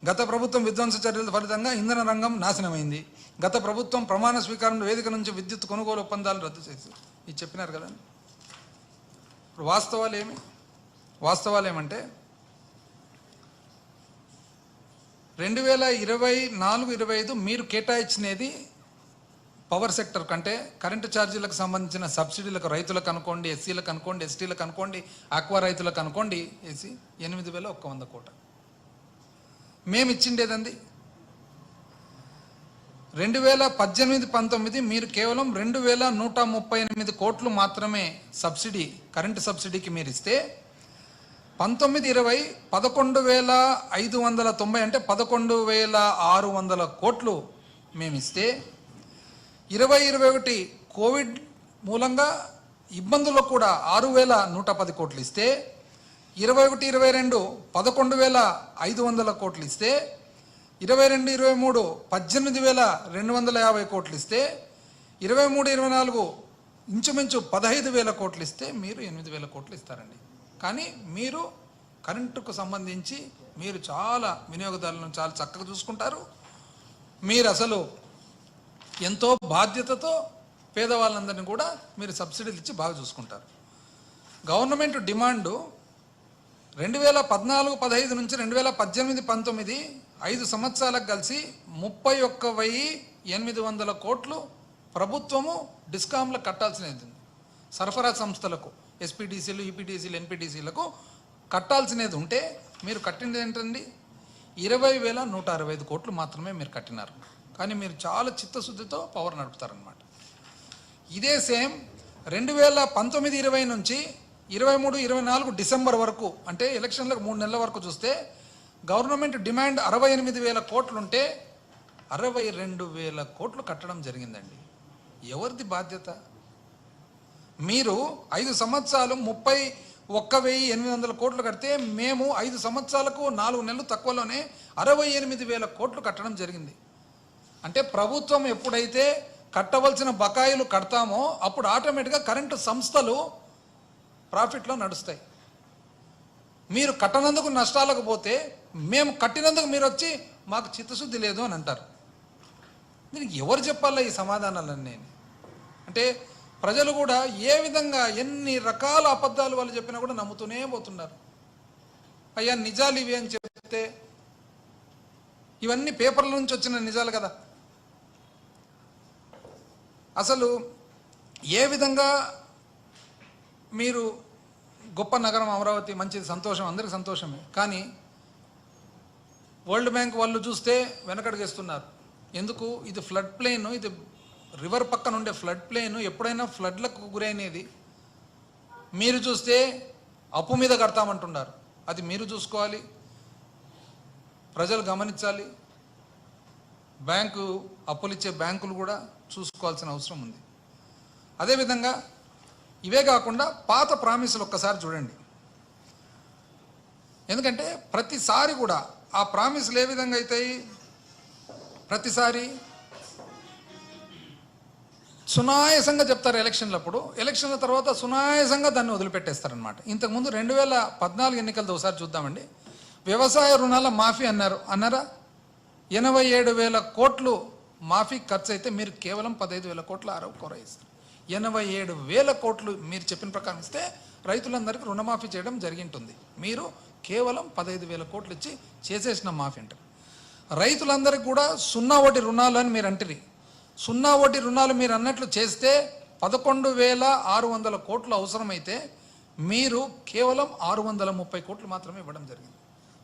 గత ప్రభుత్వం విధ్వంస చర్యల ఫలితంగా ఇంధన రంగం నాశనమైంది. గత ప్రభుత్వం ప్రమాణ స్వీకారం వేదిక నుంచి విద్యుత్ కొనుగోలు ఒప్పందాలు రద్దు చేసి ఇది చెప్పినారు కదండి. ఇప్పుడు వాస్తవాలు ఏమంటే 2024-25 మీరు కేటాయించినది పవర్ సెక్టర్ కంటే కరెంటు ఛార్జీలకు సంబంధించిన సబ్సిడీలకు రైతులకు అనుకోండి, ఎస్సీలకు అనుకోండి, ఎస్టీలకు అనుకోండి, ఆక్వా రైతులకు అనుకోండి, 8,100 కోట్ల. మేము ఇచ్చిండేదండి 2018-19 మీరు కేవలం 2,138 కోట్లు మాత్రమే సబ్సిడీ, కరెంటు సబ్సిడీకి మీరు ఇస్తే 19-20 11,590 అంటే 11,600 కోట్లు మేము ఇస్తే 20-21 కోవిడ్ మూలంగా ఇబ్బందుల్లో కూడా 6,110 కోట్లు ఇస్తే 21-22 11,500 కోట్లు ఇస్తే 22-23 18,250 కోట్లు ఇస్తే 23-24 ఇంచుమించు 15,000 కోట్లు ఇస్తే మీరు 8,000 కోట్లు ఇస్తారండి. కానీ మీరు కరెంటుకు సంబంధించి మీరు చాలా వినియోగదారులను చాలా చక్కగా చూసుకుంటారు. మీరు అసలు ఎంతో బాధ్యతతో పేదవాళ్ళందరినీ కూడా మీరు సబ్సిడీలు ఇచ్చి బాగా చూసుకుంటారు. గవర్నమెంట్ డిమాండు 2014-15 నుంచి 2018-19 5 సంవత్సరాలకు కలిసి 31,800 కోట్లు ప్రభుత్వము డిస్కామ్లకు కట్టాల్సినది, సరఫరా సంస్థలకు ఎస్పీటీసీలు, ఈపీటీసీలు, ఎన్పీటీసీలకు కట్టాల్సినది ఉంటే మీరు కట్టినది ఏంటండి 20,165 కోట్లు మాత్రమే మీరు కట్టినారు. కానీ మీరు చాలా చిత్తశుద్ధితో పవర్ నడుపుతారనమాట. ఇదే సేమ్ 2019-20 నుంచి 23-24 డిసెంబర్ వరకు అంటే ఎలక్షన్లకు 3 నెలల వరకు చూస్తే గవర్నమెంట్ డిమాండ్ 68,000 కోట్లుంటే 62,000 కోట్లు కట్టడం జరిగిందండి. ఎవరిది బాధ్యత? మీరు 5 సంవత్సరాలు 31,800 కోట్లు కడితే మేము 5 సంవత్సరాలకు 4 నెలలు తక్కువలోనే 68,000 కోట్లు కట్టడం జరిగింది. అంటే ప్రభుత్వం ఎప్పుడైతే కట్టవలసిన బకాయిలు కడతామో అప్పుడు ఆటోమేటిక్గా కరెంటు సంస్థలు ప్రాఫిట్లో నడుస్తాయి. మీరు కట్టనందుకు నష్టాలకు పోతే మేము కట్టినందుకు మీరు వచ్చి మాకు చిత్తశుద్ధి లేదు అని అంటారు. దీనికి ఎవరు చెప్పాలా ఈ సమాధానాలన్నీ? అంటే ప్రజలు కూడా ఏ విధంగా ఎన్ని రకాల అబద్ధాలు వాళ్ళు చెప్పినా కూడా నమ్ముతూనే పోతున్నారు. అయ్యా నిజాలు ఇవి అని చెప్తే ఇవన్నీ పేపర్ల నుంచి వచ్చిన నిజాలు కదా. అసలు ఏ విధంగా మీరు గొప్ప నగరం అమరావతి మంచిది, సంతోషం, అందరికి సంతోషమే. కానీ వరల్డ్ బ్యాంక్ వాళ్ళు చూస్తే వెనకడుగేస్తున్నారు. ఎందుకు? ఇది ఫ్లడ్ ప్లేన్, ఇది రివర్ పక్కన ఉండే ఫ్లడ్ ప్లేన్, ఎప్పుడైనా ఫ్లడ్లకు గురైనది. మీరు చూస్తే అప్పు మీద కడతామంటున్నారు. అది మీరు చూసుకోవాలి, ప్రజలు గమనించాలి, అప్పులు ఇచ్చే బ్యాంకులు కూడా చూసుకోవాల్సిన అవసరం ఉంది. అదేవిధంగా ఇవే కాకుండా పాత ప్రామిసులు ఒక్కసారి చూడండి. ఎందుకంటే ప్రతిసారి కూడా ఆ ప్రామిసులు ఏ విధంగా అవుతాయి, ప్రతిసారి సునాయాసంగా చెప్తారు ఎలక్షన్లప్పుడు, ఎలక్షన్ల తర్వాత సునాయాసంగా దాన్ని వదిలిపెట్టేస్తారనమాట. ఇంతకుముందు 2014 ఎన్నికలతో ఒకసారి చూద్దామండి. వ్యవసాయ రుణాల మాఫీ అన్నారా? 87,000 కోట్లు మాఫీ ఖర్చు అయితే మీరు కేవలం 15,000 కోట్ల అరవకొర ఇస్తారు. 87,000 కోట్లు మీరు చెప్పిన ప్రకారం ఇస్తే రైతులందరికీ రుణమాఫీ చేయడం జరిగింటుంది. మీరు కేవలం 15,000 కోట్లు ఇచ్చి చేసేసిన మాఫీ అంటారు. రైతులందరికీ కూడా 0 వడ్డీ రుణాలు అని మీరు అంటారు. 0 వడ్డీ రుణాలు మీరు అన్నట్లు చేస్తే 11,600 కోట్లు అవసరమైతే మీరు కేవలం 630 కోట్లు మాత్రమే ఇవ్వడం జరిగింది.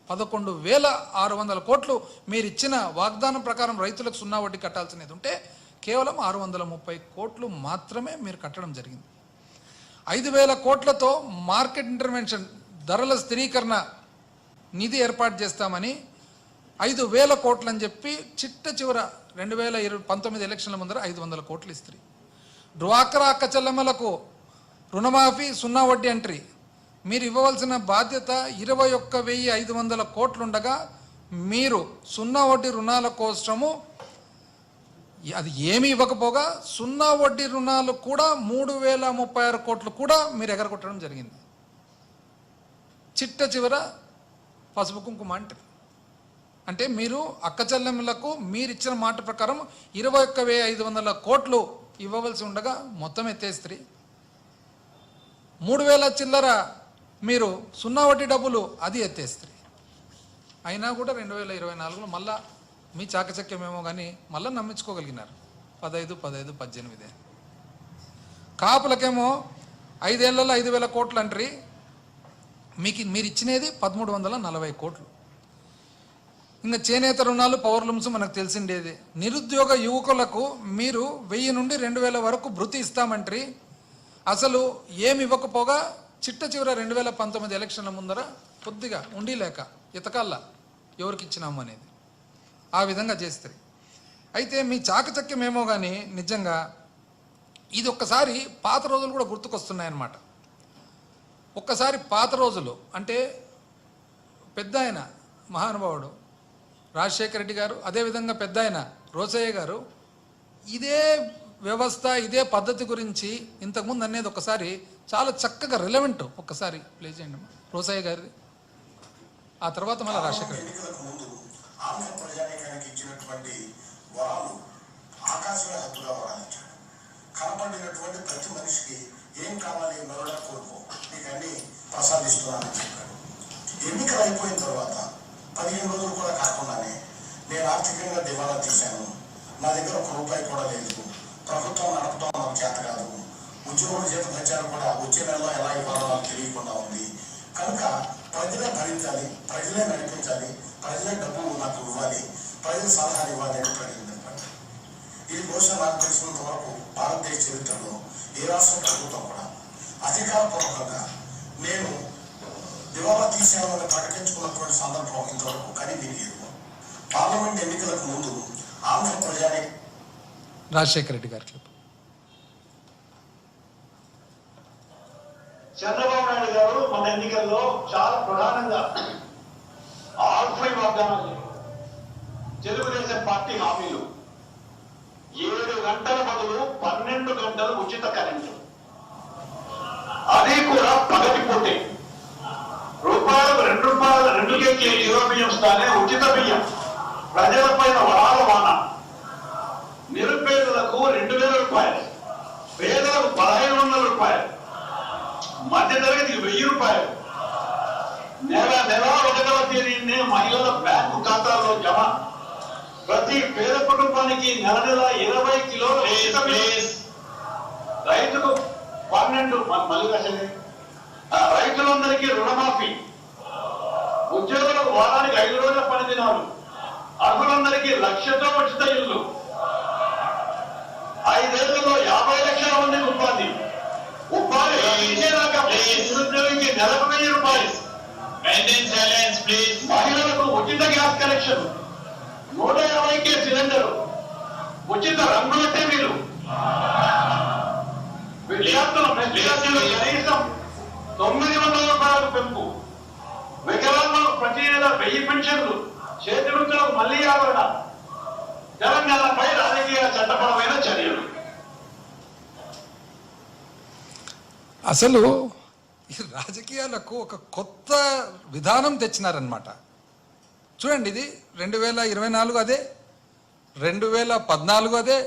11,600 కోట్లు మీరు ఇచ్చిన వాగ్దానం ప్రకారం రైతులకు 0 వడ్డీ కట్టాల్సినది ఉంటే కేవలం 630 కోట్లు మాత్రమే మీరు కట్టడం జరిగింది. 5,000 కోట్లతో మార్కెట్ ఇంటర్వెన్షన్, ధరల స్థిరీకరణ నిధి ఏర్పాటు చేస్తామని 5,000 కోట్లు అని చెప్పి చిట్ట చివర 2019 ఎలక్షన్ల ముందర 500 కోట్లు ఇస్తారు. డ్వాక్రా అక్క చెల్లెమ్మలకు రుణమాఫీ 0 వడ్డీ అంటారు. మీరు ఇవ్వవలసిన బాధ్యత 21,500 కోట్లుండగా మీరు 0 వడ్డీ రుణాల కోసము అది ఏమీ ఇవ్వకపోగా 0 వడ్డీ రుణాలు కూడా 3,036 కోట్లు కూడా మీరు ఎగరగొట్టడం జరిగింది. చిట్ట చివర పసుపు కుంకుమ అంటారు. అంటే మీరు అక్క చెల్లెమ్మలకు మీరు ఇచ్చిన మాట ప్రకారం 21,500 కోట్లు ఇవ్వవలసి ఉండగా మొత్తం ఎత్తేస్త్రీ. 3,000 చిల్లర మీరు సున్నా వడ్డీ డబ్బులు అది ఎత్తేస్త్రీ. అయినా కూడా 2024లో మళ్ళా మీ చాకచక్యమేమో కానీ మళ్ళీ నమ్మించుకోగలిగినారు 15, 18. కాపులకేమో 5 ఏళ్లలో 5,000 కోట్లు అంటారు. మీరు ఇచ్చినది 1,340 కోట్లు. ఇంకా చేనేత రుణాలు, పవర్ లూమ్స్ మనకు తెలిసిండేది. నిరుద్యోగ యువకులకు మీరు 1000 నుండి 2,000 వరకు భృతి ఇస్తామంటారు. అసలు ఏమి ఇవ్వకపోగా చిట్ట చివర 2019 ఎలక్షన్ల ముందర కొద్దిగా ఉండి లేక ఇతకాల్లా ఎవరికి ఇచ్చినాము అనేది ఆ విధంగా చేస్తారు. అయితే మీ చాకచక్యమేమో కానీ నిజంగా ఇది ఒక్కసారి పాత రోజులు కూడా గుర్తుకొస్తున్నాయన్నమాట. ఒక్కసారి పాత రోజులు అంటే పెద్ద ఆయన మహానుభావుడు రాజశేఖర రెడ్డి గారు, అదేవిధంగా పెద్ద ఆయన రోసయ్య గారు ఇదే వ్యవస్థ ఇదే పద్ధతి గురించి ఇంతకుముందు అనేది ఒకసారి చాలా చక్కగా రిలవెంట్ ఒక్కసారి ప్లే చేయండి రోసయ్య గారిది. ఆ తర్వాత మళ్ళీ రాజశేఖర రెడ్డి కనపడినటువంటి ప్రతి మనిషికి ఏం కావాలి మరొక కోరుకో నీకు అన్ని ప్రసాదిస్తున్నానని చెప్పాడు. ఎన్నికలు అయిపోయిన తర్వాత 15 రోజులు కూడా కాకుండానే నేను ఆర్థికంగా దివాలా తీశాను, నా దగ్గర ₹1 కూడా లేదు, ప్రభుత్వం నడపడం నాకు చేత కాదు, ఉద్యోగుల చేత ప్రచారం కూడా వచ్చే నెలలో ఎలా ఇవ్వాలో నాకు తెలియకుండా ఉంది, కనుక ప్రజలే భరించాలి, ప్రజలే నడిపించాలి, ప్రజలే డబ్బు నాకు ఇవ్వాలి, ప్రజలు సలహాలు ఇవ్వాలి అని ప్రజలు చెప్పారు. ఇది బహుశా నాకు తెలిసినంత వరకు భారతదేశ చరిత్రలో ఏ రాష్ట్ర ప్రభుత్వం కూడా అధికారపూర్వకంగా నేను దివాలా తీసేయాలని ప్రకటించుకున్నటువంటి సందర్భం ఇంతవరకు కనిపించలేదు. పార్లమెంట్ ఎన్నికలకు ముందు ఆంధ్ర ప్రజాని రాజశేఖర రెడ్డి గారు చంద్రబాబు నాయుడు గారు మన ఎన్నికల్లో చాలా ప్రధానంగా 6 వాగ్దానాలు, తెలుగుదేశం పార్టీ హామీలు, 7 గంటల బదులు 12 గంటలు ఉచిత కరెంటు, అది కూడా పగటిపూటే ₹2 2 కేజీ బియ్యం స్థానే ఉచిత బియ్యం, ప్రజల పైన వరాల వాన, నిరుపేదలకు ₹2,000, పేదలకు ₹1,500, మధ్యతరగతికి ₹1,000, నెల 1వ తేదీనే మహిళల బ్యాంకు ఖాతాల్లో జమ, ప్రతి పేద కుటుంబానికి నెల 20 కిలోల రైతుకు 12 రైతులందరికీ రుణమాఫీ, ఉద్యోగులకు వారానికి 5 రోజుల పని దినాలు, అర్హులందరికీ 1,00,000తో ఉచిత ఇల్లు, 5 ఏళ్లలో 50 లక్షల మందికి ఉపాధి నిరుద్యోగికి నెలకు ₹1,000, మహిళలకు ఉచిత గ్యాస్ కనెక్షన్, 120 సిలిండరు, ఉచిత రంగుల టీవీలు, విద్యార్థుల కనీసం ₹900 పెంపు, వికలాంగులకు ప్రతి నెల 1000 పెన్షన్లు, చేతివృత్తులకు మళ్లీ ఆవరణ, తెలంగాణపై రాజకీయ చట్టపరమైన చర్యలు. అసలు ఈ రాజకీయాలకు ఒక కొత్త విధానం తెచ్చినారనమాట. చూడండి, ఇది 2024 అదే, 2014 అదే,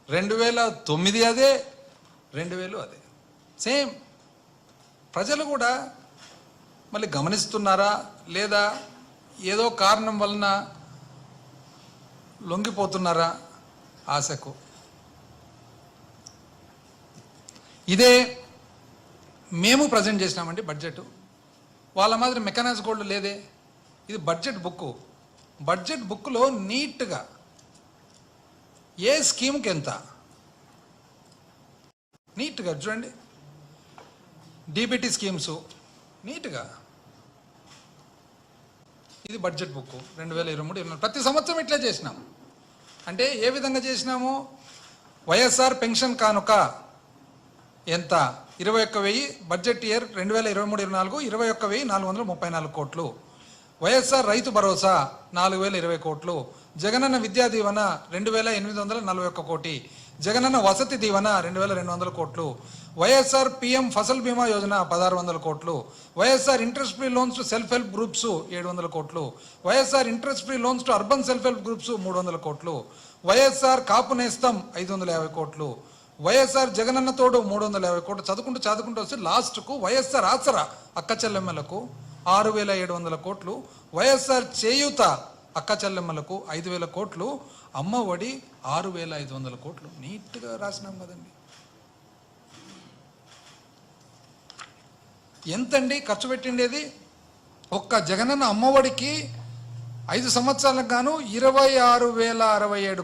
2009 అదే, 2000 అదే, సేమ్. ప్రజలు కూడా మళ్ళీ గమనిస్తున్నారా లేదా ఏదో కారణం వలన లొంగిపోతున్నారా ఆశకు? ఇదే మేము ప్రజెంట్ చేసినామండి బడ్జెట్. వాళ్ళ మాదిరి మెకానైజ్ గోల్డ్ లేదే. ఇది బడ్జెట్ బుక్. బడ్జెట్ బుక్లో నీట్గా ఏ స్కీమ్కి ఎంత నీట్గా చూడండి. డీబీటీ స్కీమ్స్ నీట్గా, ఇది బడ్జెట్ బుక్ 2023 ప్రతి సంవత్సరం ఇట్లే చేసినాం. అంటే ఏ విధంగా చేసినాము? వైఎస్ఆర్ పెన్షన్ కానుక ఎంత? 21,000, బడ్జెట్ ఇయర్ 2023-24 21,434 కోట్లు. వైఎస్ఆర్ రైతు భరోసా 4,020 కోట్లు. జగనన్న విద్యా దీవెన 2,841 కోటి. జగనన్న వసతి దీవెన 2200 కోట్లు, వైఎస్ఆర్ పిఎం ఫసల్ బీమా యోజన 1600 కోట్లు, YSR interest free loans to self help groups 700 కోట్లు, YSR interest free loans to urban self help groups 300 కోట్లు, వైఎస్ఆర్ కాపు నేస్తం 550 కోట్లు, వైఎస్ఆర్ జగనన్న తోడు 350 కోట్లు. చదువుకుంటూ వస్తే లాస్ట్కు వైఎస్ఆర్ ఆసరా అక్క చెల్లెమ్మలకు 6700 కోట్లు, వైఎస్ఆర్ చేయూత అక్క చెల్లెమ్మలకు 5000 కోట్లు, అమ్మ ఒడి 6500 కోట్లు. నీట్గా రాసినాం కదండి. ఎంతండి ఖర్చు పెట్టిండేది? ఒక్క జగనన్న అమ్మఒడికి 5 సంవత్సరాలకు గాను 26,067